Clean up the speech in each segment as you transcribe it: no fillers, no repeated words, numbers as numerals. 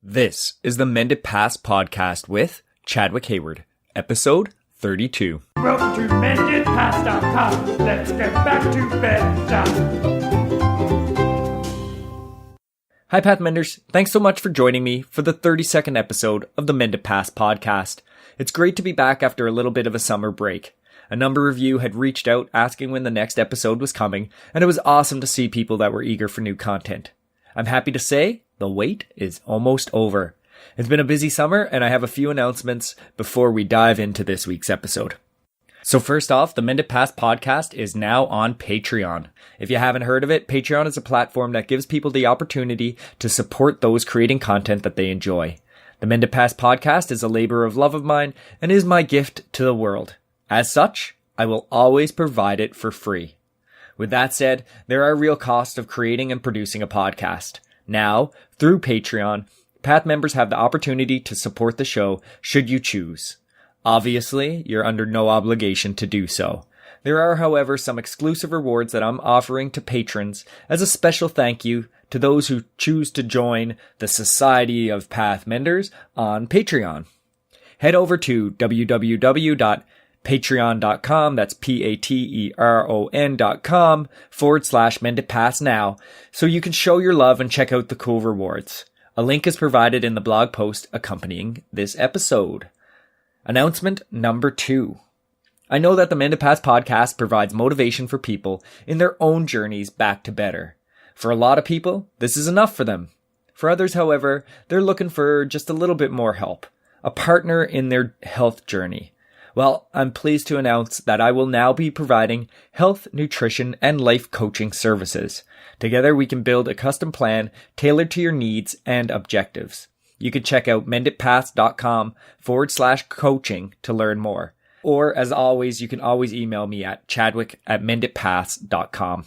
This is the Mended Paths Podcast with Chadwick Hayward, episode 32. Welcome to MendedPaths.com. Let's get back to bedtime. Hi, Path Menders. Thanks so much for joining me for the 32nd episode of the Mended Paths Podcast. It's great to be back after a little bit of a summer break. A number of you had reached out asking when the next episode was coming, and it was awesome to see people that were eager for new content. I'm happy to say the wait is almost over. It's been a busy summer, and I have a few announcements before we dive into this week's episode. So first off, the Mended Paths Podcast is now on Patreon. If you haven't heard of it, Patreon is a platform that gives people the opportunity to support those creating content that they enjoy. The Mended Paths Podcast is a labor of love of mine and is my gift to the world. As such, I will always provide it for free. With that said, there are real costs of creating and producing a podcast. Now, through Patreon, Path members have the opportunity to support the show should you choose. Obviously, you're under no obligation to do so. There are, however, some exclusive rewards that I'm offering to patrons as a special thank you to those who choose to join the Society of Path Menders on Patreon. Head over to www.patreon.com, that's patreon.com/mendedpaths now, so you can show your love and check out the cool rewards. A link is provided in the blog post accompanying this episode. Announcement number 2. I know that the Mended Paths Podcast provides motivation for people in their own journeys back to better. For a lot of people, this is enough for them. For others, however, they're looking for just a little bit more help, a partner in their health journey. Well, I'm pleased to announce that I will now be providing health, nutrition, and life coaching services. Together, we can build a custom plan tailored to your needs and objectives. You can check out mendedpaths.com/coaching to learn more. Or, as always, you can always email me at chadwick@mendedpaths.com.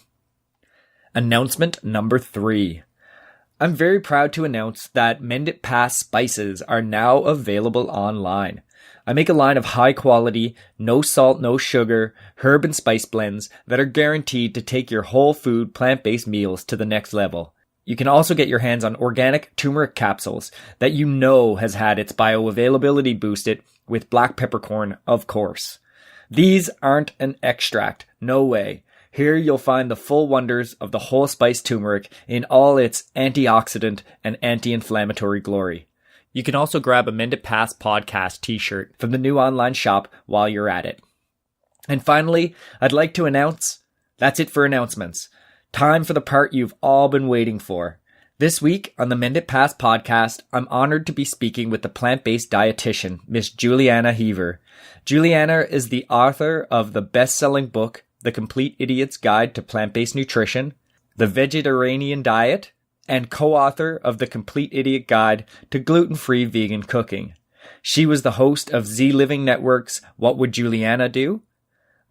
Announcement number 3. I'm very proud to announce that Mended Paths spices are now available online. I make a line of high quality, no salt, no sugar, herb and spice blends that are guaranteed to take your whole food plant-based meals to the next level. You can also get your hands on organic turmeric capsules that you know has had its bioavailability boosted with black peppercorn, of course. These aren't an extract, no way. Here you'll find the full wonders of the whole spice turmeric in all its antioxidant and anti-inflammatory glory. You can also grab a Mended Paths Podcast t-shirt from the new online shop while you're at it. And finally, I'd like to announce, that's it for announcements. Time for the part you've all been waiting for. This week on the Mended Paths Podcast, I'm honored to be speaking with the Plant Based Dietitian, Miss Julieanna Hever. Julieanna is the author of the best-selling book, The Complete Idiot's Guide to Plant-Based Nutrition, The Vegiterranean Diet, and co-author of The Complete Idiot Guide to Gluten-Free Vegan Cooking. She was the host of Z Living Network's What Would Julieanna Do?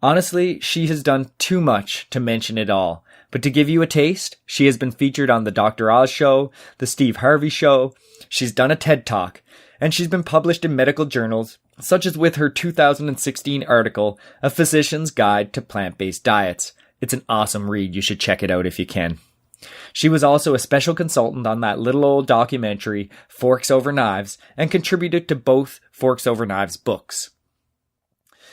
Honestly, she has done too much to mention it all. But to give you a taste, she has been featured on the Dr. Oz Show, the Steve Harvey Show, she's done a TED Talk, and she's been published in medical journals, such as with her 2016 article, A Physician's Guide to Plant-Based Diets. It's an awesome read. You should check it out if you can. She was also a special consultant on that little old documentary, Forks Over Knives, and contributed to both Forks Over Knives books.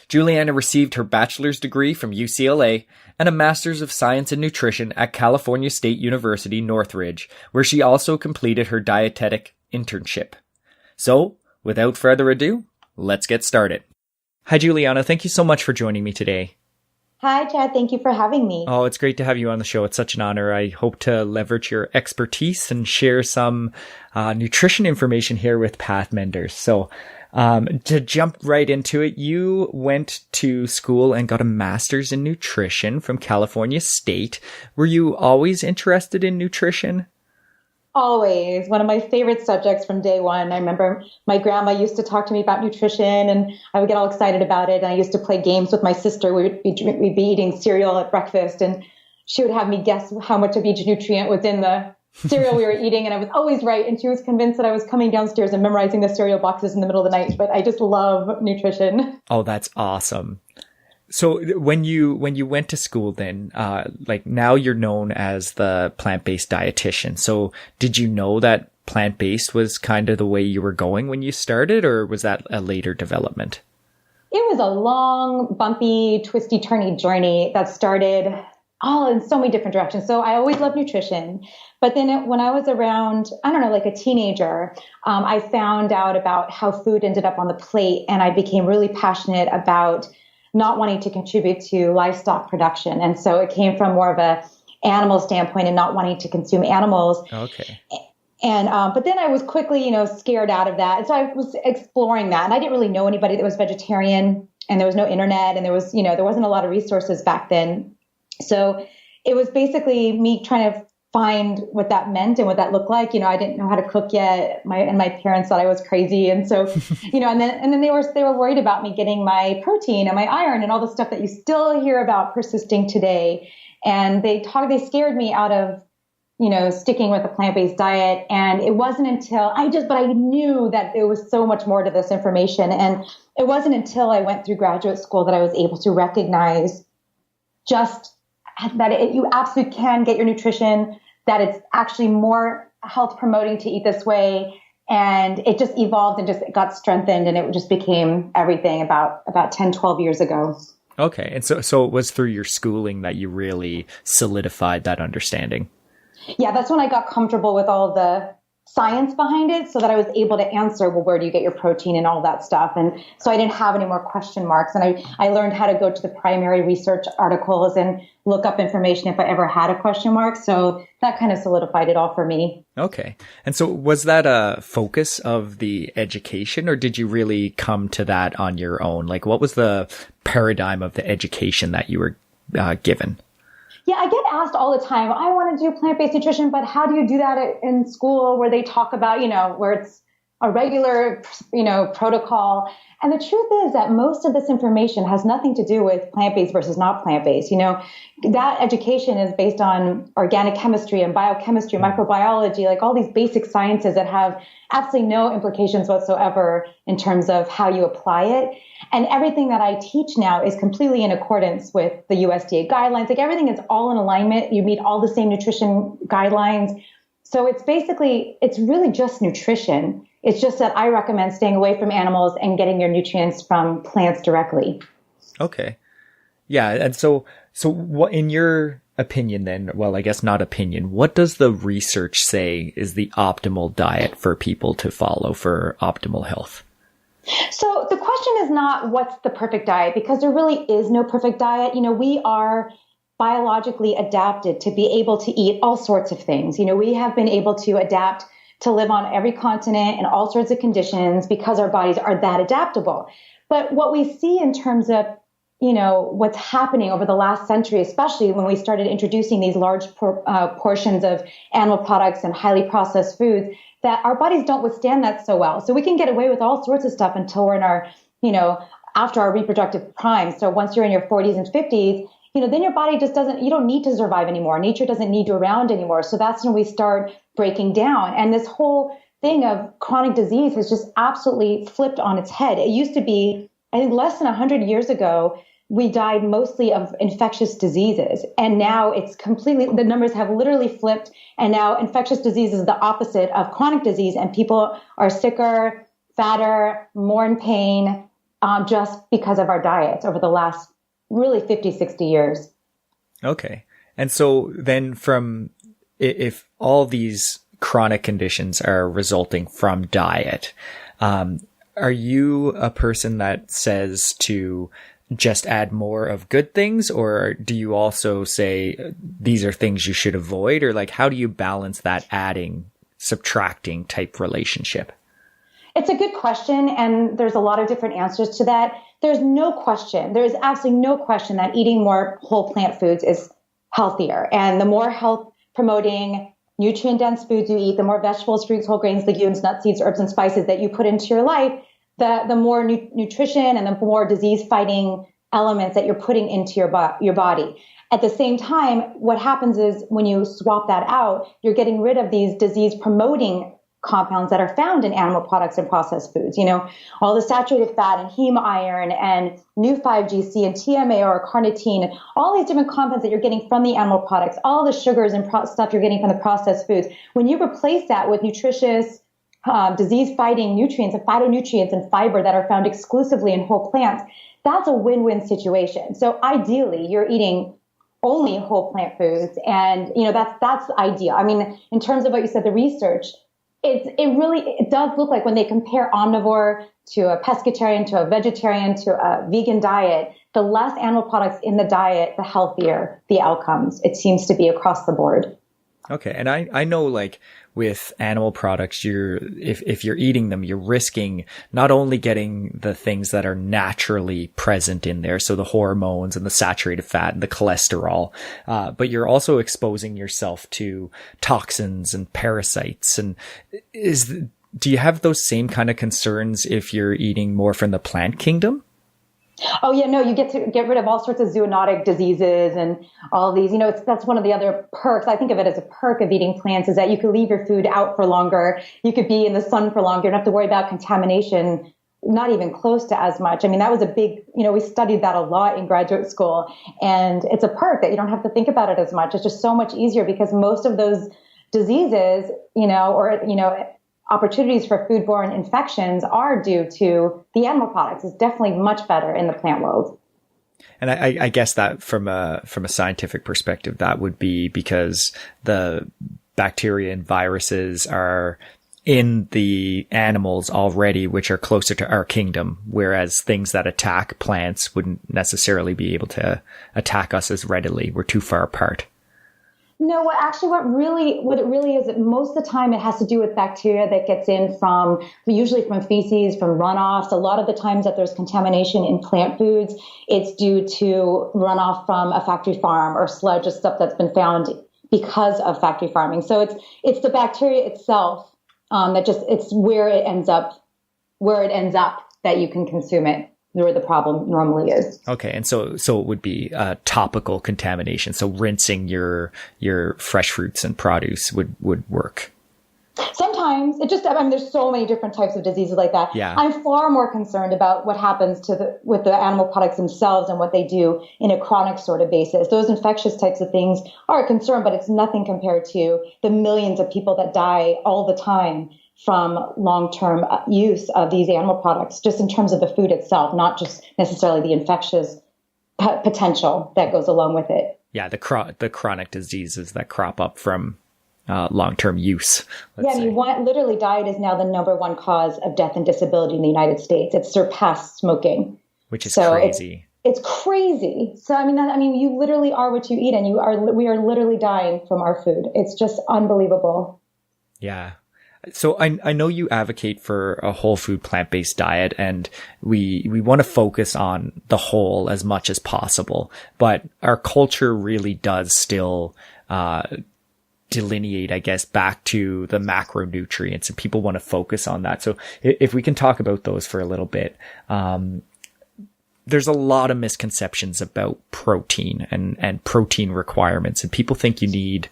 Julieanna received her bachelor's degree from UCLA and a master's of science in nutrition at California State University, Northridge, where she also completed her dietetic internship. So, without further ado, let's get started. Hi, Julieanna. Thank you so much for joining me today. Hi, Chad. Thank you for having me. Oh, it's great to have you on the show. It's such an honor. I hope to leverage your expertise and share some nutrition information here with Path Menders. So to jump right into it, you went to school and got a master's in nutrition from California State. Were you always interested in nutrition? Always. One of my favorite subjects from day one. I remember my grandma used to talk to me about nutrition and I would get all excited about it. And I used to play games with my sister. We'd be eating cereal at breakfast and she would have me guess how much of each nutrient was in the cereal we were eating. And I was always right. And she was convinced that I was coming downstairs and memorizing the cereal boxes in the middle of the night. But I just love nutrition. Oh, that's awesome. So when you went to school then, like now you're known as the plant-based dietitian. So did you know that plant-based was kind of the way you were going when you started, or was that a later development? It was a long, bumpy, twisty, turny journey that started all in so many different directions. So I always loved nutrition. But then when I was around, I don't know, like a teenager, I found out about how food ended up on the plate. And I became really passionate about not wanting to contribute to livestock production. And so it came from more of a animal standpoint and not wanting to consume animals. Okay. And, but then I was quickly, scared out of that. And so I was exploring that, and I didn't really know anybody that was vegetarian, and there was no internet, and there was, there wasn't a lot of resources back then. So it was basically me trying to find what that meant and what that looked like. I didn't know how to cook yet. My parents thought I was crazy. And so, and then they were worried about me getting my protein and my iron and all the stuff that you still hear about persisting today. And they scared me out of, sticking with a plant-based diet. And it wasn't until but I knew that there was so much more to this information. And it wasn't until I went through graduate school that I was able to recognize just that you absolutely can get your nutrition, that it's actually more health promoting to eat this way. And it just evolved and just got strengthened, and it just became everything about 10, 12 years ago. Okay. And so it was through your schooling that you really solidified that understanding. Yeah, that's when I got comfortable with all the science behind it, so that I was able to answer, well, where do you get your protein and all that stuff? And so I didn't have any more question marks. And I learned how to go to the primary research articles and look up information if I ever had a question mark. So that kind of solidified it all for me. Okay. And so was that a focus of the education, or did you really come to that on your own? Like, what was the paradigm of the education that you were given? Yeah, I get asked all the time, I want to do plant-based nutrition, but how do you do that in school where they talk about, where it's a regular, protocol? And the truth is that most of this information has nothing to do with plant-based versus not plant-based. That education is based on organic chemistry and biochemistry, microbiology, like all these basic sciences that have absolutely no implications whatsoever in terms of how you apply it. And everything that I teach now is completely in accordance with the USDA guidelines. Like everything is all in alignment. You meet all the same nutrition guidelines. So it's really just nutrition. It's just that I recommend staying away from animals and getting your nutrients from plants directly. Okay. Yeah. And so what, in your opinion then, well, I guess not opinion, what does the research say is the optimal diet for people to follow for optimal health? So the question is not what's the perfect diet, because there really is no perfect diet. We are biologically adapted to be able to eat all sorts of things. We have been able to adapt to live on every continent in all sorts of conditions because our bodies are that adaptable. But what we see in terms of, what's happening over the last century, especially when we started introducing these large portions of animal products and highly processed foods, that our bodies don't withstand that so well. So we can get away with all sorts of stuff until we're in our, after our reproductive prime. So once you're in your 40s and 50s, then your body just you don't need to survive anymore. Nature doesn't need you around anymore. So that's when we start breaking down. And this whole thing of chronic disease has just absolutely flipped on its head. It used to be, I think less than 100 years ago, we died mostly of infectious diseases. And now it's the numbers have literally flipped. And now infectious disease is the opposite of chronic disease. And people are sicker, fatter, more in pain, just because of our diets over the last really 50, 60 years. Okay. And so then if all these chronic conditions are resulting from diet, are you a person that says to just add more of good things, or do you also say these are things you should avoid, or like how do you balance that adding, subtracting type relationship? It's a good question, and there's a lot of different answers to that. There is absolutely no question that eating more whole plant foods is healthier. And the more health promoting, nutrient dense foods you eat, the more vegetables, fruits, whole grains, legumes, nuts, seeds, herbs, and spices that you put into your life, the more nutrition and the more disease fighting elements that you're putting into your body. At the same time, what happens is when you swap that out, you're getting rid of these disease promoting compounds that are found in animal products and processed foods. You know, all the saturated fat and heme iron and new 5GC and TMA or carnitine, all these different compounds that you're getting from the animal products, all the sugars and stuff you're getting from the processed foods. When you replace that with nutritious, disease-fighting nutrients and phytonutrients and fiber that are found exclusively in whole plants, that's a win-win situation. So ideally, you're eating only whole plant foods, and you know that's ideal. I mean, in terms of what you said, the research, it does look like when they compare omnivore to a pescatarian to a vegetarian to a vegan diet, the less animal products in the diet, the healthier the outcomes. It seems to be across the board. Okay. And I know, like, with animal products, if you're eating them, you're risking not only getting the things that are naturally present in there, so the hormones and the saturated fat and the cholesterol, but you're also exposing yourself to toxins and parasites. And do you have those same kind of concerns if you're eating more from the plant kingdom? Oh yeah, no, you get to get rid of all sorts of zoonotic diseases and all these, you know, that's one of the other perks. I think of it as a perk of eating plants, is that you could leave your food out for longer. You could be in the sun for longer. You don't have to worry about contamination, not even close to as much. I mean, that was a big, you know, we studied that a lot in graduate school, and it's a perk that you don't have to think about it as much. It's just so much easier because most of those diseases, you know, or, you know, opportunities for foodborne infections are due to the animal products. It's definitely much better in the plant world. And I guess that from a scientific perspective, that would be because the bacteria and viruses are in the animals already, which are closer to our kingdom, whereas things that attack plants wouldn't necessarily be able to attack us as readily. We're too far apart. No, what it really is, most of the time it has to do with bacteria that gets in usually from feces, from runoffs. A lot of the times that there's contamination in plant foods, it's due to runoff from a factory farm or sludge or stuff that's been found because of factory farming. So it's the bacteria itself it's where it ends up that you can consume it, where the problem normally is. Okay. And so it would be topical contamination. So rinsing your fresh fruits and produce would work. Sometimes there's so many different types of diseases like that. Yeah. I'm far more concerned about what happens with the animal products themselves and what they do in a chronic sort of basis. Those infectious types of things are a concern, but it's nothing compared to the millions of people that die all the time from long-term use of these animal products, just in terms of the food itself, not just necessarily the infectious potential that goes along with it. Yeah, the chronic diseases that crop up from long-term use. Literally diet is now the number one cause of death and disability in the United States. It's surpassed smoking. Which is crazy. It's crazy. So, you literally are what you eat, and we are literally dying from our food. It's just unbelievable. Yeah. So I know you advocate for a whole food plant-based diet, and we want to focus on the whole as much as possible, but our culture really does still delineate, I guess, back to the macronutrients, and people want to focus on that. So if we can talk about those for a little bit, there's a lot of misconceptions about protein and protein requirements, and people think you need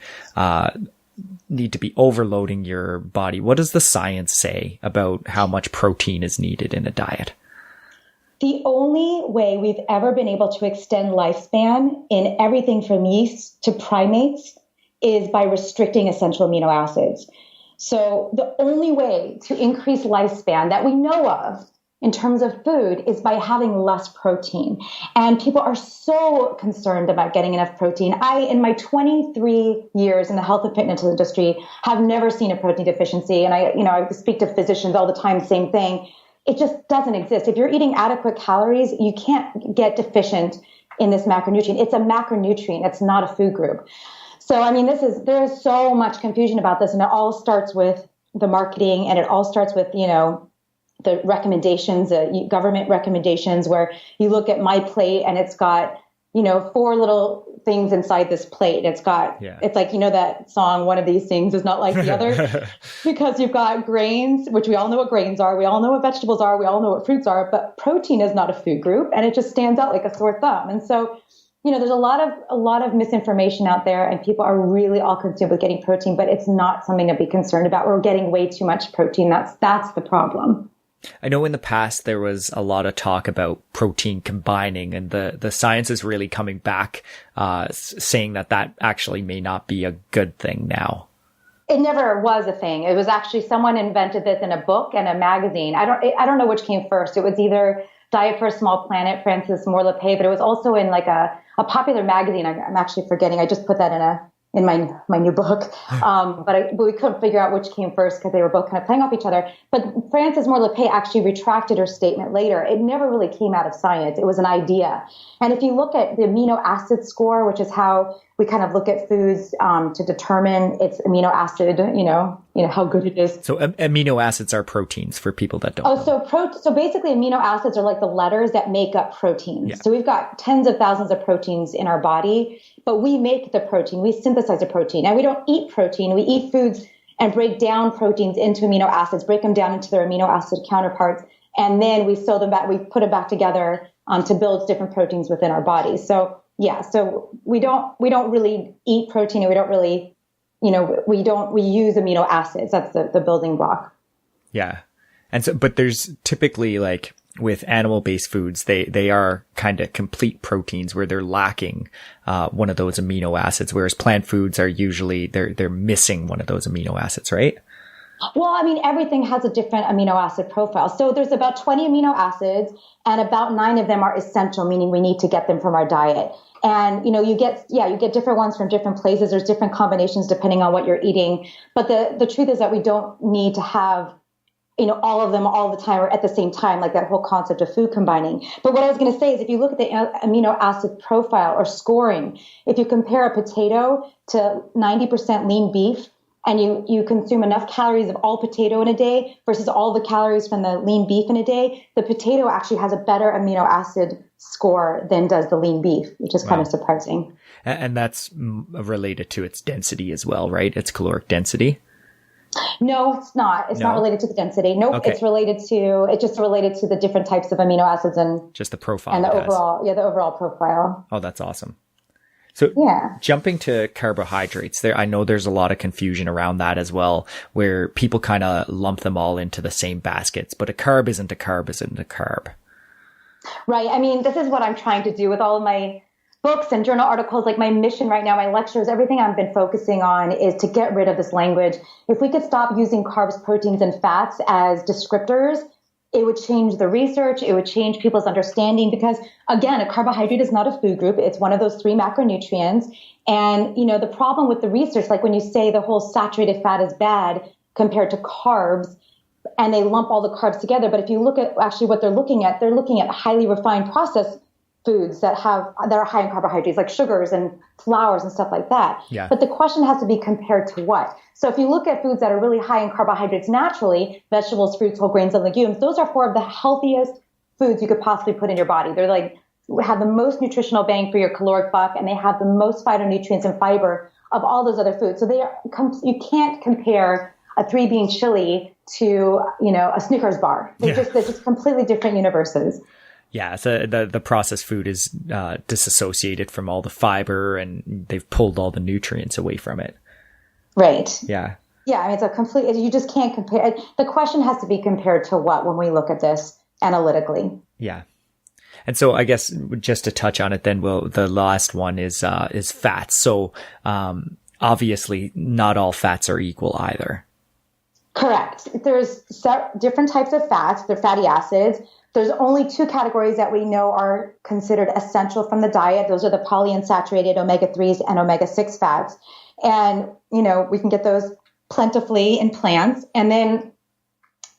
to be overloading your body. What does the science say about how much protein is needed in a diet? The only way we've ever been able to extend lifespan in everything from yeast to primates is by restricting essential amino acids. So the only way to increase lifespan that we know of in terms of food is by having less protein. And people are so concerned about getting enough protein. In my 23 years in the health and fitness industry, have never seen a protein deficiency. And I speak to physicians all the time, same thing. It just doesn't exist. If you're eating adequate calories, you can't get deficient in this macronutrient. It's a macronutrient. It's not a food group. So, there is so much confusion about this, and it all starts with the marketing, and it all starts with, the recommendations, government recommendations, where you look at my plate and it's got, 4 little things inside this plate. It's got, It's like, that song, one of these things is not like the other, because you've got grains, which we all know what grains are. We all know what vegetables are. We all know what fruits are, but protein is not a food group, and it just stands out like a sore thumb. And so there's a lot of misinformation out there, and people are really all consumed with getting protein, but it's not something to be concerned about. We're getting way too much protein. That's the problem. I know in the past there was a lot of talk about protein combining, and the science is really coming back, saying that actually may not be a good thing now. It never was a thing. It was actually someone invented this in a book and a magazine. I don't know which came first. It was either Diet for a Small Planet, Francis Morlepay, but it was also in like a popular magazine. I'm actually forgetting. I just put that in my new book. But we couldn't figure out which came first because they were both kind of playing off each other. But Frances Morlepay actually retracted her statement later. It never really came out of science. It was an idea. And if you look at the amino acid score, which is how we kind of look at foods to determine its amino acid, how good it is. So amino acids are proteins for people that don't know. So basically amino acids are like the letters that make up proteins. Yeah. So we've got tens of thousands of proteins in our body, but we make the protein. We synthesize the protein. And we don't eat protein. We eat foods and break down proteins into amino acids, break them down into their amino acid counterparts, and then we sew them back, we put them back together to build different proteins within our body. So yeah, so we don't really eat protein, and we don't really, we use amino acids. That's the building block. Yeah. And so, but there's typically, like with animal-based foods, they are kind of complete proteins where they're lacking one of those amino acids, whereas plant foods are usually they're missing one of those amino acids, right? Well, I mean, everything has a different amino acid profile. So there's about 20 amino acids, and about 9 of them are essential, meaning we need to get them from our diet. And, you get different ones from different places. There's different combinations depending on what you're eating. But the truth is that we don't need to have, all of them all the time or at the same time, like that whole concept of food combining. But what I was going to say is if you look at the amino acid profile or scoring, if you compare a potato to 90% lean beef, and you consume enough calories of all potato in a day versus all the calories from the lean beef in a day, the potato actually has a better amino acid score than does the lean beef, which is kind of surprising. And that's related to its density as well, right? Its caloric density? No, it's not. It's not related to the density. Nope. Okay. It's just related to the different types of amino acids and just the profile and the overall profile. Oh, that's awesome. So jumping to carbohydrates, I know there's a lot of confusion around that as well, where people kind of lump them all into the same baskets, but a carb isn't a carb. Right. I mean, this is what I'm trying to do with all of my books and journal articles. Like my mission right now, my lectures, everything I've been focusing on is to get rid of this language. If we could stop using carbs, proteins, and fats as descriptors, it would change the research. It would change people's understanding because, again, a carbohydrate is not a food group. It's one of those 3 macronutrients. And, the problem with the research, like when you say the whole saturated fat is bad compared to carbs, and they lump all the carbs together. But if you look at actually what they're looking at highly refined processed foods that are high in carbohydrates, like sugars and flours and stuff like that. Yeah. But the question has to be compared to what? So if you look at foods that are really high in carbohydrates naturally, vegetables, fruits, whole grains, and legumes, those are 4 of the healthiest foods you could possibly put in your body. They're like, have the most nutritional bang for your caloric buck, and they have the most phytonutrients and fiber of all those other foods. So you can't compare a 3-bean chili to, a Snickers bar. They're just completely different universes. Yeah, so the processed food is disassociated from all the fiber, and they've pulled all the nutrients away from it. Right. Yeah. Yeah, I mean, it's a complete, you just can't compare. The question has to be compared to what when we look at this analytically. Yeah. And so I guess just to touch on it then, the last one is fats. So obviously not all fats are equal either. Correct. There's different types of fats. They're fatty acids. There's only 2 categories that we know are considered essential from the diet. Those are the polyunsaturated omega-3s and omega-6 fats. And, we can get those plentifully in plants. And then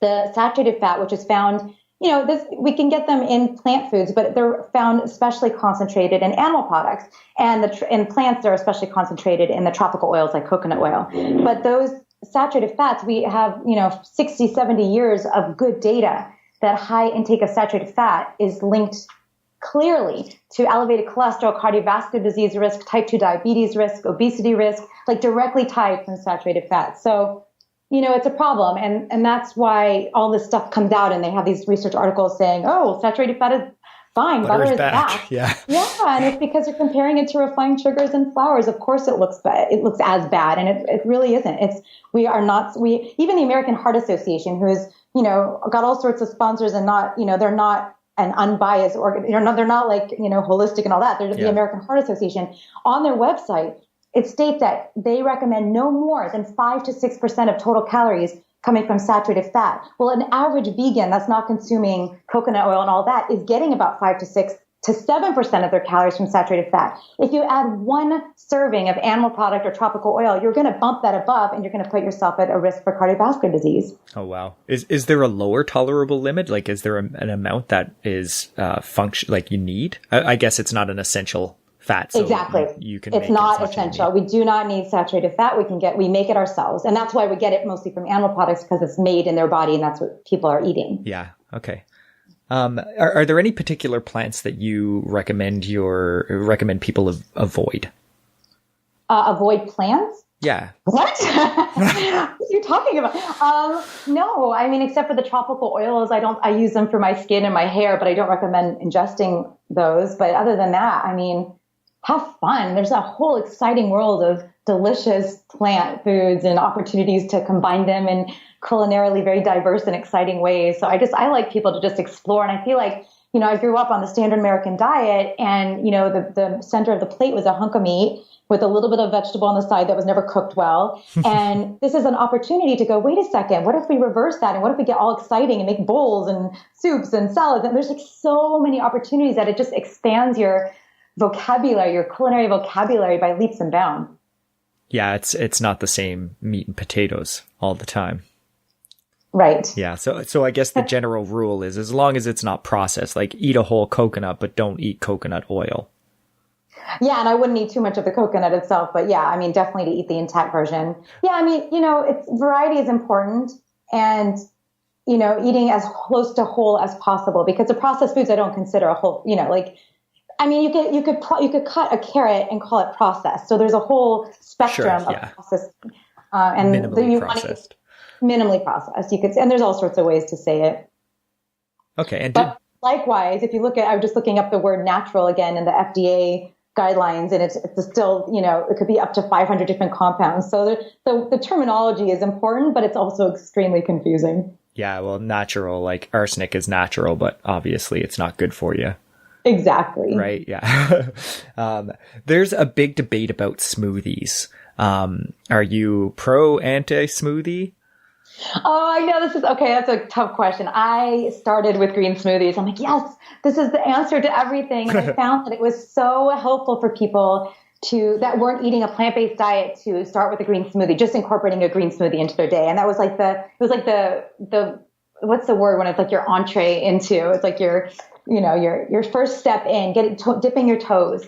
the saturated fat, which is found, we can get them in plant foods, but they're found especially concentrated in animal products. And in plants, they're especially concentrated in the tropical oils like coconut oil. But those saturated fats, we have, 60, 70 years of good data that high intake of saturated fat is linked clearly to elevated cholesterol, cardiovascular disease risk, type 2 diabetes risk, obesity risk, like directly tied from saturated fat. So, it's a problem. And that's why all this stuff comes out and they have these research articles saying, oh, saturated fat is fine, butter is back. Yeah. Yeah. And it's because you're comparing it to refined sugars and flours. Of course it looks bad. It looks as bad. And it really isn't. Even the American Heart Association, who is, got all sorts of sponsors and not, they're not an unbiased they're not like, holistic and all that. They're the American Heart Association. On their website, it states that they recommend no more than 5 to 6% of total calories coming from saturated fat. Well, an average vegan that's not consuming coconut oil and all that is getting about 5 to 6 to 7% of their calories from saturated fat. If you add one serving of animal product or tropical oil, you're going to bump that above and you're going to put yourself at a risk for cardiovascular disease. Oh, wow. Is there a lower tolerable limit? Like, is there an amount that is you need? I guess it's not an essential fat. So exactly. You can. It's not essential. We do not need saturated fat. We make it ourselves. And that's why we get it mostly from animal products, because it's made in their body and that's what people are eating. Yeah. Okay. Are there any particular plants that you recommend people avoid? Avoid plants? Yeah. What? What are you talking about? No, I mean, except for the tropical oils, I use them for my skin and my hair, but I don't recommend ingesting those. But other than that, I mean, have fun. There's a whole exciting world of delicious plant foods and opportunities to combine them in culinarily very diverse and exciting ways. So I like people to just explore. And I feel like, I grew up on the standard American diet and, the center of the plate was a hunk of meat with a little bit of vegetable on the side that was never cooked well. And this is an opportunity to go, wait a second, what if we reverse that? And what if we get all exciting and make bowls and soups and salads? And there's like so many opportunities that it just expands your vocabulary, your culinary vocabulary by leaps and bounds. Yeah, it's not the same meat and potatoes all the time. Right. Yeah. So I guess the general rule is, as long as it's not processed, like eat a whole coconut, but don't eat coconut oil. Yeah. And I wouldn't eat too much of the coconut itself, but yeah, I mean, definitely to eat the intact version. Yeah. I mean, variety is important, and, eating as close to whole as possible, because the processed foods I don't consider a whole, you could cut a carrot and call it processed. So there's a whole spectrum of processed, and minimally processed. Minimally processed, you could say, and there's all sorts of ways to say it. Okay. But likewise, if you look at, I was just looking up the word natural again in the FDA guidelines, and it's still, it could be up to 500 different compounds. So the terminology is important, but it's also extremely confusing. Yeah. Well, natural, like arsenic is natural, but obviously it's not good for you. Exactly. Right. Yeah. There's a big debate about smoothies. Are you pro, anti smoothie? Oh, I know this is okay. That's a tough question. I started with green smoothies. I'm like, yes, this is the answer to everything. And I found that it was so helpful for people that weren't eating a plant-based diet to start with a green smoothie, just incorporating a green smoothie into their day. And that was like the what's the word when it's like your entree into, it's like your first step in, dipping your toes.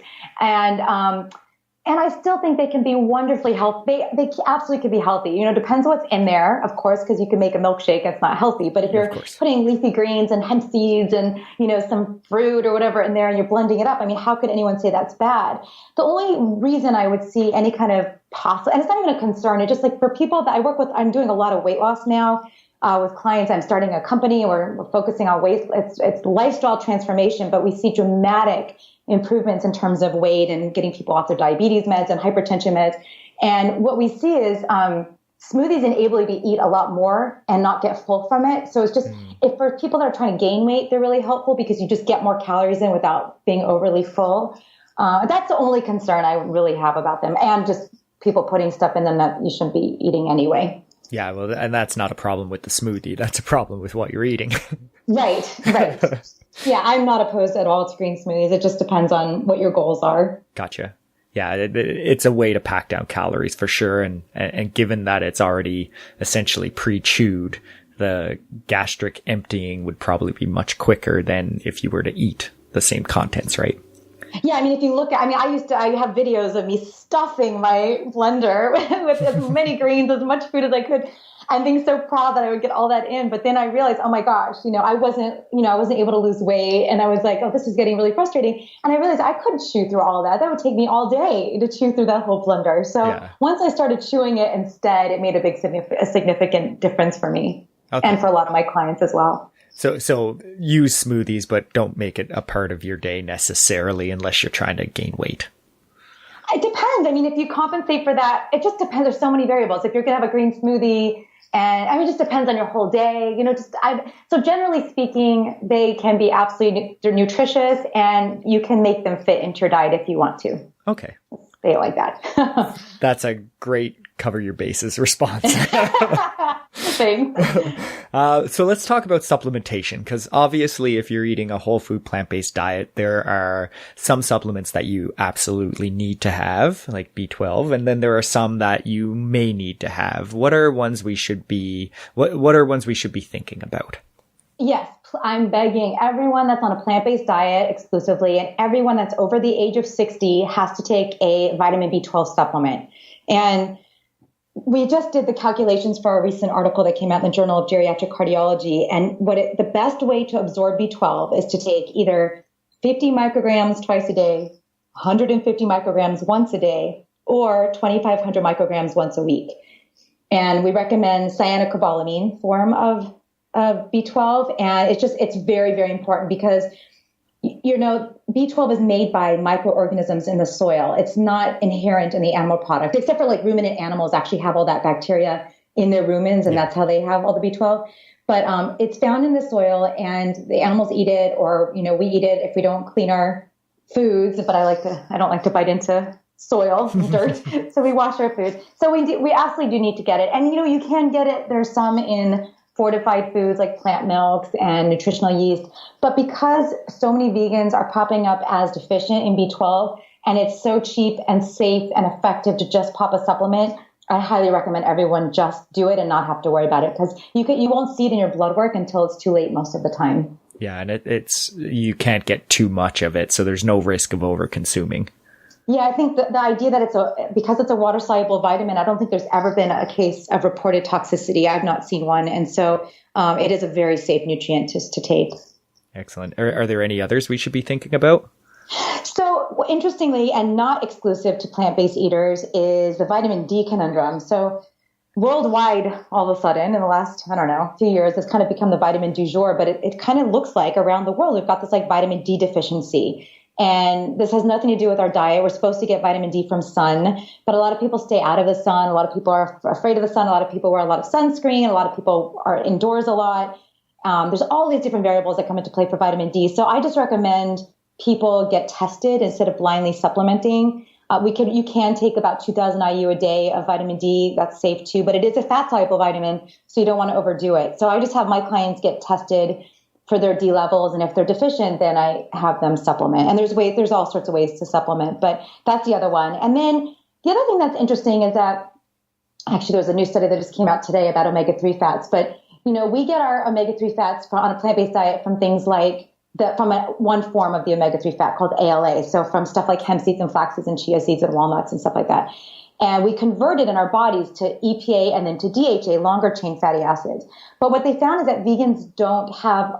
And I still think they can be wonderfully healthy. They absolutely could be healthy. Depends what's in there, of course, because you can make a milkshake that's not healthy. But if you're putting leafy greens and hemp seeds and, some fruit or whatever in there and you're blending it up, I mean, how could anyone say that's bad? The only reason I would see any kind of and it's not even a concern. It's just like for people that I work with, I'm doing a lot of weight loss now. With clients, I'm starting a company and we're focusing on weight. It's lifestyle transformation, but we see dramatic improvements in terms of weight and getting people off their diabetes meds and hypertension meds. And what we see is smoothies enable you to eat a lot more and not get full from it. So it's just, if for people that are trying to gain weight, they're really helpful because you just get more calories in without being overly full. That's the only concern I really have about them, and just people putting stuff in them that you shouldn't be eating anyway. Yeah, well, and that's not a problem with the smoothie. That's a problem with what you're eating. Right. Yeah, I'm not opposed at all to green smoothies. It just depends on what your goals are. Gotcha. Yeah, it's a way to pack down calories for sure. And given that it's already essentially pre-chewed, the gastric emptying would probably be much quicker than if you were to eat the same contents, right? Yeah, I mean, if you look at, I have videos of me stuffing my blender with as many greens, as much food as I could, and being so proud that I would get all that in. But then I realized, oh my gosh, I wasn't able to lose weight, and I was like, oh, this is getting really frustrating. And I realized I couldn't chew through all that. That would take me all day to chew through that whole blender. So once I started chewing it instead, it made a significant difference for me. Okay. and for a lot of my clients as well. So use smoothies, but don't make it a part of your day necessarily unless you're trying to gain weight. It depends. I mean, if you compensate for that, it just depends. There's so many variables. If you're going to have a green smoothie, and I mean, it just depends on your whole day. So generally speaking, they can be absolutely nutritious, and you can make them fit into your diet if you want to. Okay. Say it like that. That's a great cover your bases response. Thing. So let's talk about supplementation, because obviously if you're eating a whole food plant-based diet, there are some supplements that you absolutely need to have, like B12, and then there are some that you may need to have. What are ones we should be thinking about? Yes, I'm begging everyone that's on a plant-based diet exclusively, and everyone that's over the age of 60 has to take a vitamin B12 supplement. And we just did the calculations for a recent article that came out in the Journal of Geriatric Cardiology. And the best way to absorb B12 is to take either 50 micrograms twice a day, 150 micrograms once a day, or 2,500 micrograms once a week. And we recommend cyanocobalamin form of B12. And it's very, very important because, B12 is made by microorganisms in the soil. It's not inherent in the animal product, except for like ruminant animals actually have all that bacteria in their rumens, and that's how they have all the B12. But it's found in the soil, and the animals eat it, or we eat it if we don't clean our foods. But I don't like to bite into soil and dirt, so we wash our food. So we absolutely do need to get it, and you can get it. There's some in fortified foods like plant milks and nutritional yeast. But because so many vegans are popping up as deficient in B12, and it's so cheap and safe and effective to just pop a supplement, I highly recommend everyone just do it and not have to worry about it, because you won't see it in your blood work until it's too late most of the time. Yeah, and you can't get too much of it, so there's no risk of over consuming. Yeah, I think the idea that because it's a water-soluble vitamin, I don't think there's ever been a case of reported toxicity. I've not seen one. And so it is a very safe nutrient to take. Excellent. Are there any others we should be thinking about? So interestingly, and not exclusive to plant-based eaters, is the vitamin D conundrum. So worldwide, all of a sudden, in the last, few years, it's kind of become the vitamin du jour, but it kind of looks like around the world, we've got this like vitamin D deficiency. And this has nothing to do with our diet. We're supposed to get vitamin D from sun, but a lot of people stay out of the sun. A lot of people are afraid of the sun. A lot of people wear a lot of sunscreen. A lot of people are indoors a lot. There's all these different variables that come into play for vitamin D. So I just recommend people get tested instead of blindly supplementing. You can take about 2,000 IU a day of vitamin D. That's safe too, but it is a fat-soluble vitamin, so you don't want to overdo it. So I just have my clients get tested for their D levels, and if they're deficient, then I have them supplement. And there's all sorts of ways to supplement, but that's the other one. And then the other thing that's interesting is that actually there's a new study that just came out today about omega-3 fats, but we get our omega-3 fats on a plant-based diet from things like one form of the omega-3 fat called ALA. So from stuff like hemp seeds and flax seeds and chia seeds and walnuts and stuff like that. And we convert it in our bodies to EPA and then to DHA, longer chain fatty acids. But what they found is that vegans don't have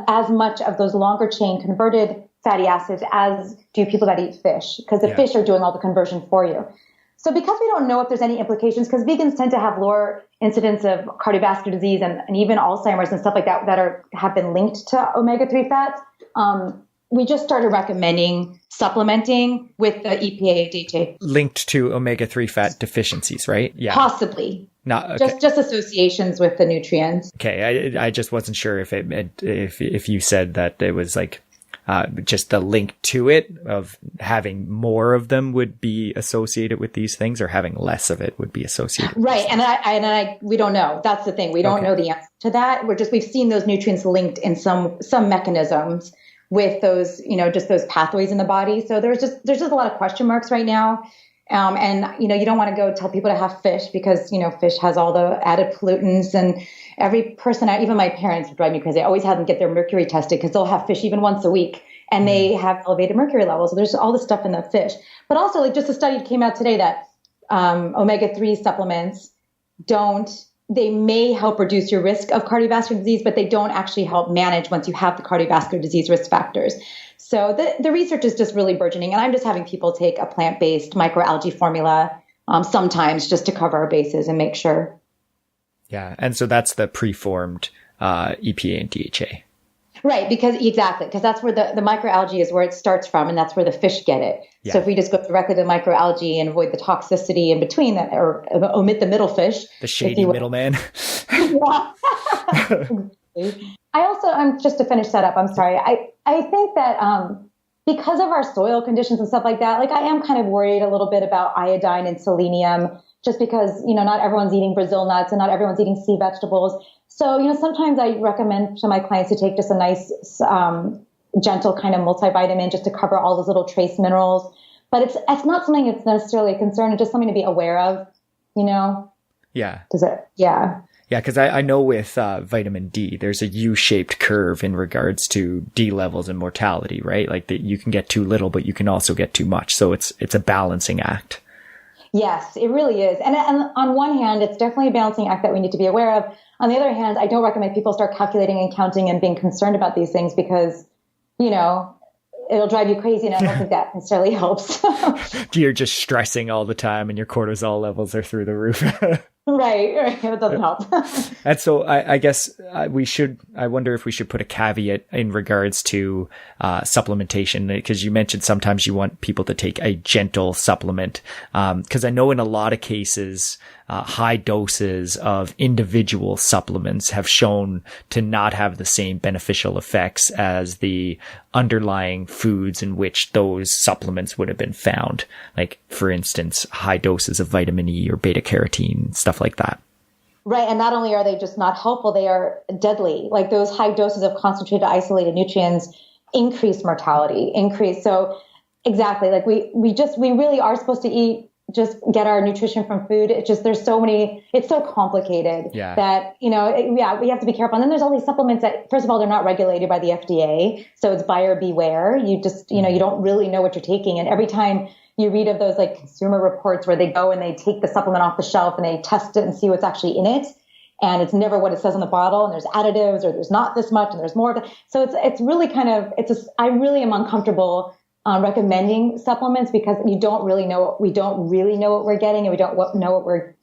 as much of those longer chain converted fatty acids as do people that eat fish, because the fish are doing all the conversion for you. So because we don't know if there's any implications, because vegans tend to have lower incidence of cardiovascular disease and even Alzheimer's and stuff like that have been linked to omega-3 fats, we just started recommending supplementing with the EPA DHA. Linked to omega-3 fat deficiencies, right? Yeah. Possibly. Not okay. Just associations with the nutrients. Okay, I just wasn't sure if if you said that it was like just the link to it of having more of them would be associated with these things, or having less of it would be associated. Right, and we don't know. That's the thing. We don't know the answer to that. We've seen those nutrients linked in some mechanisms with those, just those pathways in the body. So there's just a lot of question marks right now. And you don't want to go tell people to have fish because, fish has all the added pollutants, and every person, even my parents would drive me crazy. I always have them get their mercury tested because they'll have fish even once a week and they have elevated mercury levels. So there's all this stuff in the fish, but also just a study came out today that, omega-3 supplements they may help reduce your risk of cardiovascular disease, but they don't actually help manage once you have the cardiovascular disease risk factors. So the research is just really burgeoning, and I'm just having people take a plant-based microalgae formula sometimes just to cover our bases and make sure. Yeah. And so that's the preformed EPA and DHA. Right, because that's where the microalgae is where it starts from, and that's where the fish get it. Yeah. So if we just go directly to microalgae and avoid the toxicity in between that, or omit the middle fish, the shady middleman. I also, just to finish that up, I'm sorry. I think that because of our soil conditions and stuff like that, like I am kind of worried a little bit about iodine and selenium, just because, not everyone's eating Brazil nuts and not everyone's eating sea vegetables. So, sometimes I recommend to my clients to take just a nice, gentle kind of multivitamin just to cover all those little trace minerals. But it's not something that's necessarily a concern. It's just something to be aware of, Yeah. Yeah. Yeah, because I know with vitamin D, there's a U-shaped curve in regards to D levels and mortality, right? Like that you can get too little, but you can also get too much. So it's a balancing act. Yes, it really is. And on one hand, it's definitely a balancing act that we need to be aware of. On the other hand, I don't recommend people start calculating and counting and being concerned about these things because, it'll drive you crazy. And I don't think that necessarily helps. You're just stressing all the time and your cortisol levels are through the roof. Right. It doesn't help. And so I guess I wonder if we should put a caveat in regards to supplementation, because you mentioned sometimes you want people to take a gentle supplement. Because I know in a lot of cases, high doses of individual supplements have shown to not have the same beneficial effects as the underlying foods in which those supplements would have been found. Like, for instance, high doses of vitamin E or beta carotene, stuff like that. Right. And not only are they just not helpful, they are deadly. Like those high doses of concentrated isolated nutrients increase mortality, So exactly. Like we really are supposed to get our nutrition from food. It's so complicated that, we have to be careful. And then there's all these supplements that, first of all, they're not regulated by the FDA. So it's buyer beware. You just, you don't really know what you're taking. And every time you read of those like consumer reports where they go and they take the supplement off the shelf and they test it and see what's actually in it. And it's never what it says on the bottle, and there's additives or there's not this much and there's more of it. So it's really I really am uncomfortable recommending supplements because we don't really know what we're getting, and we don't know what we're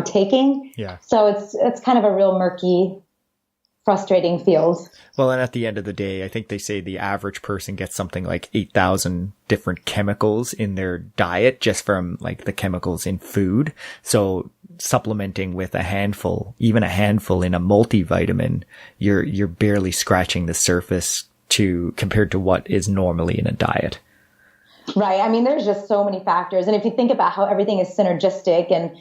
taking. Yeah. So it's kind of a real murky, frustrating field. Well, and at the end of the day, I think they say the average person gets something like 8,000 different chemicals in their diet just from like the chemicals in food. So supplementing with even a handful in a multivitamin, you're barely scratching the surface compared to what is normally in a diet. Right. I mean, there's just so many factors. And if you think about how everything is synergistic and,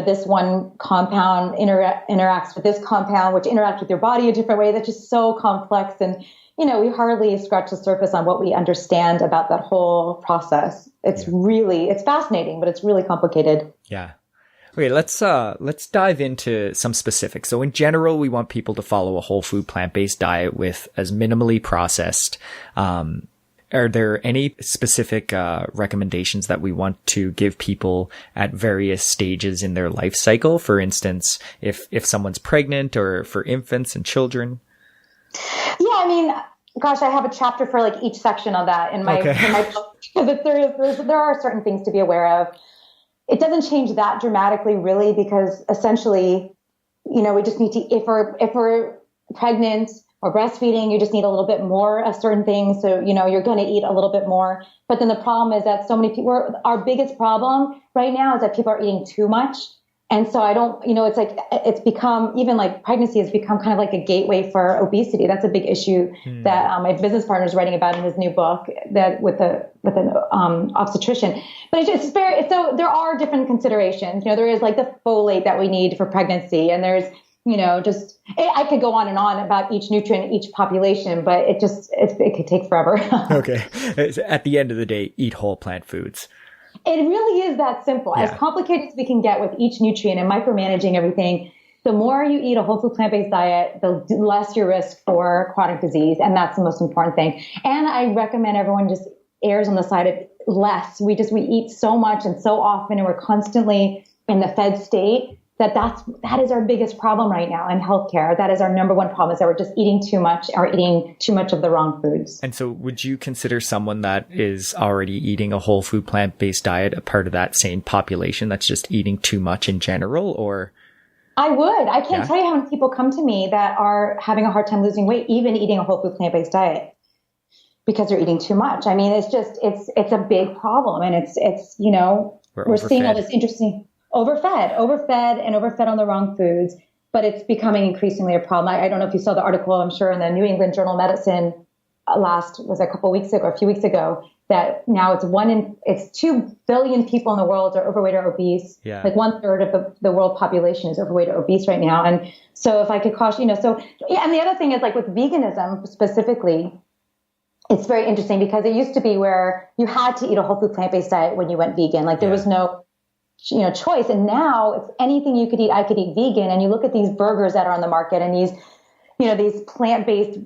this one compound interacts with this compound, which interacts with your body a different way, that's just so complex. And, we hardly scratch the surface on what we understand about that whole process. It's fascinating, but it's really complicated. Yeah. Okay, let's dive into some specifics. So in general, we want people to follow a whole food plant-based diet with as minimally processed. Are there any specific recommendations that we want to give people at various stages in their life cycle? For instance, if someone's pregnant or for infants and children? Yeah, I mean, gosh, I have a chapter for like each section of that in my book, because there are certain things to be aware of. It doesn't change that dramatically, really, because essentially, we just need to, if we're pregnant or breastfeeding, you just need a little bit more of certain things. So, you're going to eat a little bit more. But then the problem is that so many people, our biggest problem right now is that people are eating too much. And so it's like, it's become, even like pregnancy has become kind of like a gateway for obesity. That's a big issue that my business partner is writing about in his new book that with an obstetrician. But so there are different considerations. There is like the folate that we need for pregnancy, and there's, I could go on and on about each nutrient, each population, but it could take forever. Okay. At the end of the day, eat whole plant foods. It really is that simple. Yeah. As complicated as we can get with each nutrient and micromanaging everything, the more you eat a whole food plant-based diet, the less your risk for chronic disease. And that's the most important thing. And I recommend everyone just errs on the side of less. We eat so much and so often, and we're constantly in the fed state. That is our biggest problem right now in healthcare. That is our number one problem, is that we're just eating too much or eating too much of the wrong foods. And so would you consider someone that is already eating a whole food plant-based diet a part of that same population that's just eating too much in general, or? I would. I can't tell you how many people come to me that are having a hard time losing weight, even eating a whole food plant-based diet, because they're eating too much. I mean, it's a big problem. And it's, you know, we're seeing all this interesting overfed on the wrong foods, but it's becoming increasingly a problem. I don't know if you saw the article, I'm sure, in the New England Journal of Medicine a few weeks ago, that now it's 2 billion people in the world are overweight or obese. Yeah. Like 1/3 of the world population is overweight or obese right now. And so if I could caution, and the other thing is, like, with veganism specifically, it's very interesting because it used to be where you had to eat a whole food plant-based diet when you went vegan. Like there was no, choice. And now it's anything you could eat, I could eat vegan. And you look at these burgers that are on the market and these plant-based,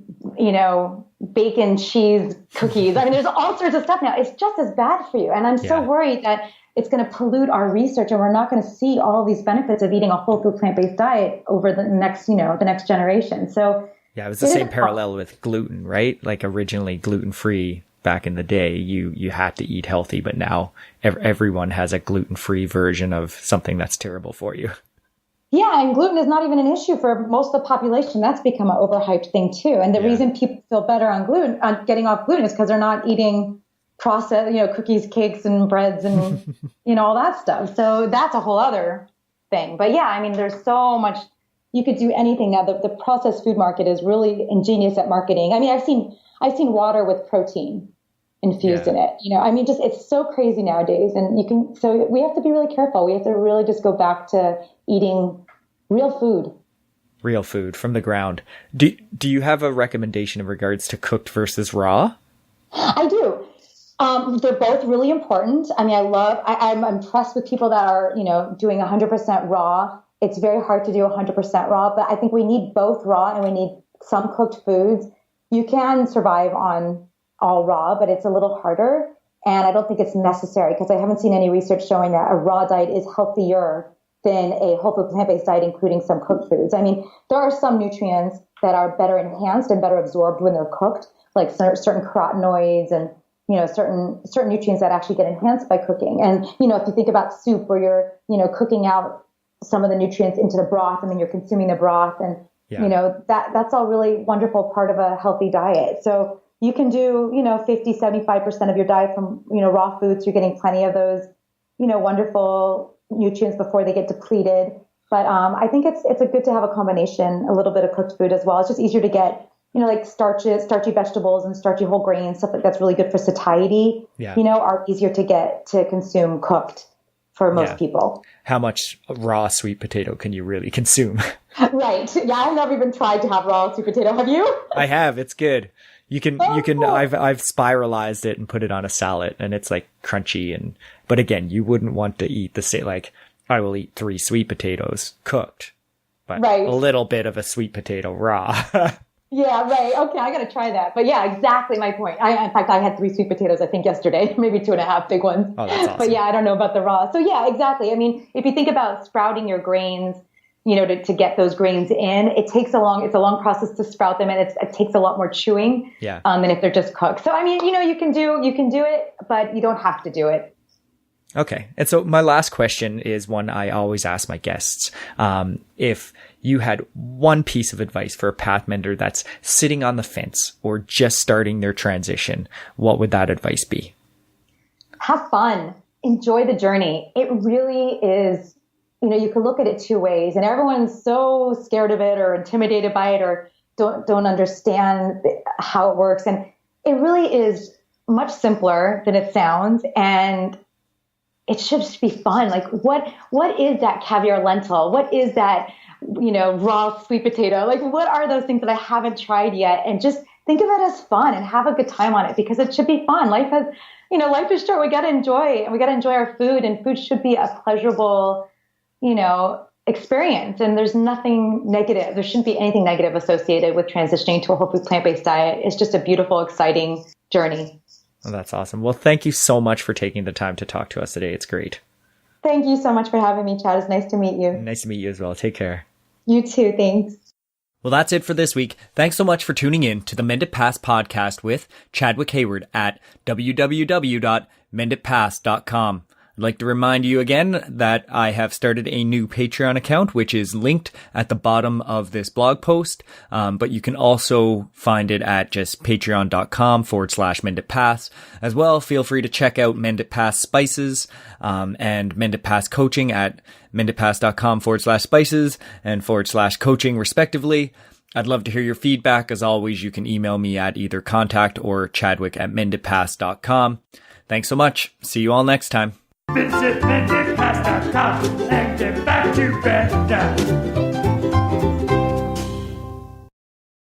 bacon, cheese, cookies. I mean, there's all sorts of stuff now. It's just as bad for you. And I'm so worried that it's going to pollute our research and we're not going to see all these benefits of eating a whole food plant-based diet over the next generation. So yeah, it was the same parallel with gluten, right? Like originally gluten-free back in the day, you had to eat healthy, but now everyone has a gluten-free version of something that's terrible for you. Yeah, and gluten is not even an issue for most of the population. That's become an overhyped thing too. And the reason people feel better on getting off gluten is because they're not eating processed, cookies, cakes, and breads and, all that stuff. So that's a whole other thing. But yeah, I mean, there's so much, you could do anything now. The processed food market is really ingenious at marketing. I mean, I've seen water with protein infused in it. I mean, it's so crazy nowadays. And so we have to be really careful. We have to really just go back to eating real food from the ground. Do you have a recommendation in regards to cooked versus raw? I do. They're both really important. I mean, I'm impressed with people that are, doing 100% raw. It's very hard to do 100% raw, but I think we need both raw and we need some cooked foods. You can survive on all raw, but it's a little harder. And I don't think it's necessary because I haven't seen any research showing that a raw diet is healthier than a whole food plant-based diet, including some cooked foods. I mean, there are some nutrients that are better enhanced and better absorbed when they're cooked, like certain carotenoids and, certain nutrients that actually get enhanced by cooking. And, if you think about soup where you're, cooking out some of the nutrients into the broth and then you're consuming the broth and, that's all really wonderful part of a healthy diet. So you can do, 50, 75% of your diet from, raw foods. You're getting plenty of those, wonderful nutrients before they get depleted. But I think it's good to have a combination, a little bit of cooked food as well. It's just easier to get, like starchy vegetables and starchy whole grains, stuff that's really good for satiety, are easier to get to consume cooked for most people. How much raw sweet potato can you really consume? Right. Yeah, I've never even tried to have raw sweet potato. Have you? I have. It's good. You can, cool. I've spiralized it and put it on a salad and it's like crunchy but again, you wouldn't want to eat I will eat 3 sweet potatoes cooked, but a little bit of a sweet potato raw. Yeah, right. Okay, I got to try that. But yeah, exactly my point. In fact, I had 3 sweet potatoes, I think, yesterday, maybe 2.5 big ones. Oh, that's awesome. But yeah, I don't know about the raw. So yeah, exactly. I mean, if you think about sprouting your grains, to get those grains in, it's a long process to sprout them, and it takes a lot more chewing than if they're just cooked. So I mean, you can do it, but you don't have to do it. Okay. And so my last question is one I always ask my guests. If you had one piece of advice for a path mender that's sitting on the fence or just starting their transition, what would that advice be? Have fun. Enjoy the journey. It really is, you can look at it 2 ways, and everyone's so scared of it or intimidated by it or don't understand how it works. And it really is much simpler than it sounds. And it should just be fun. Like what is that caviar lentil? What is that, raw sweet potato? Like what are those things that I haven't tried yet? And just think of it as fun and have a good time on it because it should be fun. Life is short. We got to enjoy our food, and food should be a pleasurable, experience. And there's nothing negative. There shouldn't be anything negative associated with transitioning to a whole food plant-based diet. It's just a beautiful, exciting journey. Oh, that's awesome. Well, thank you so much for taking the time to talk to us today. It's great. Thank you so much for having me, Chad. It's nice to meet you. Nice to meet you as well. Take care. You too. Thanks. Well, that's it for this week. Thanks so much for tuning in to the Mended Paths Podcast with Chadwick Hayward at www.mendedpaths.com. I'd like to remind you again that I have started a new Patreon account, which is linked at the bottom of this blog post. But you can also find it at just patreon.com/Mended Paths. As well, feel free to check out Mended Paths Spices, and Mended Paths Coaching at mendedpaths.com/spices and /coaching respectively. I'd love to hear your feedback. As always, you can email me at either contact or chadwick@mendedpaths.com. Thanks so much. See you all next time. Visit mendedpaths.com and get back to bed now.